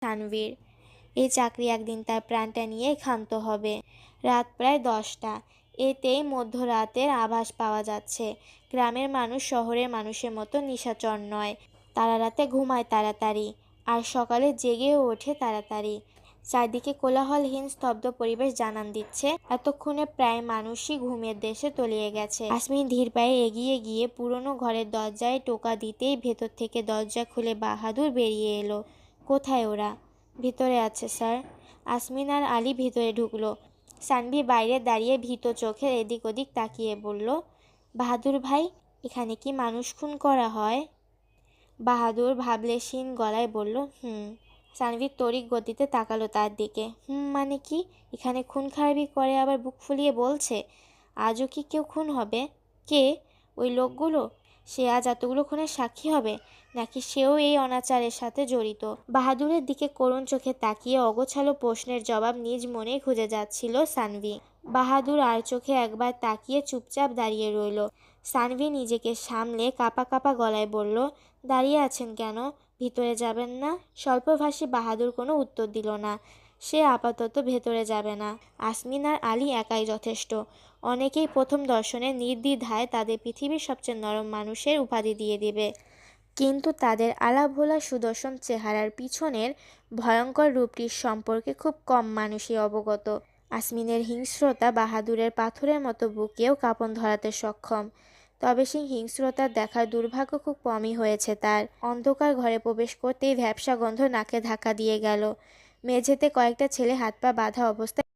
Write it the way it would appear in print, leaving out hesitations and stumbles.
তানভীর। এই চাকরি একদিন তার প্রাণটা নিয়েই ক্ষান্ত হবে। রাত প্রায় 10টা। এতেই মধ্যরাতের আভাস পাওয়া যাচ্ছে। গ্রামের মানুষ শহরের মানুষের মতো নিশাচর নয়। তারা রাতে ঘুমায় তাড়াতাড়ি, আর সকালে জেগেও ওঠে তাড়াতাড়ি। চারদিকে কোলাহলহীন স্তব্ধ পরিবেশ জানান দিচ্ছে এতক্ষণে প্রায় মানুষই ঘুমের দেশে তলিয়ে গেছে। আসমিন ধীর পায়ে এগিয়ে গিয়ে পুরনো ঘরের দরজায় টোকা দিতেই ভেতর থেকে দরজা খুলে বাহাদুর বেরিয়ে এলো। কোথায় ওরা? ভিতরে আছে স্যার। আসমিন আর আলী ভিতরে ঢুকলো। সানভি বাইরে দাঁড়িয়ে ভীত চোখে এদিক ওদিক তাকিয়ে বলল, বাহাদুর ভাই, এখানে কি মানুষ খুন করা হয়? বাহাদুর ভাবলেশীন গলায় বলল, হুম। সানভি তড়িৎ গতিতে তাকালো তার দিকে। মানে কি? এখানে খুন খারাপি করে আবার বুক ফুলিয়ে বলছে আজও কি কেউ খুন হবে? কে? ওই লোকগুলো? সে আজ এতগুলো খুনের সাক্ষী হবে, নাকি সেও এই অনাচারের সাথে জড়িত? বাহাদুরের দিকে করুণ চোখে তাকিয়ে অগোছালো প্রশ্নের জবাব নিজ মনেই খুঁজে যাচ্ছিল সানভি। বাহাদুর আর চোখে একবার তাকিয়ে চুপচাপ দাঁড়িয়ে রইল। সানভি নিজেকে সামলে কাঁপা কাঁপা গলায় বলল, দাঁড়িয়ে আছেন কেন? ভিতরে যাবেন না? স্বল্পভাষী বাহাদুর কোনো উত্তর দিল না। সে আপাতত ভেতরে যাবে না। আসমিন আর আলী একাই যথেষ্ট। অনেকেই প্রথম দর্শনে নির্দ্বিধায় তাদের পৃথিবীর সবচেয়ে নরম মানুষের উপাধি দিয়ে দিবে, কিন্তু তাদের আলাভোলা সুদর্শন চেহারার পিছনের ভয়ঙ্কর রূপটির সম্পর্কে খুব কম মানুষই অবগত। আসমিনের হিংস্রতা বাহাদুরের পাথরের মতো বুকেও কাঁপন ধরাতে সক্ষম। তবে সেই হিংস্রতা দেখার দুর্ভাগ্য খুব কমই হয়েছে তার। অন্ধকার ঘরে প্রবেশ করতেই ভ্যাপসা গন্ধ নাকে ধাক্কা দিয়ে গেল। মেঝেতে কয়েকটা ছেলে হাত পা বাঁধা অবস্থায়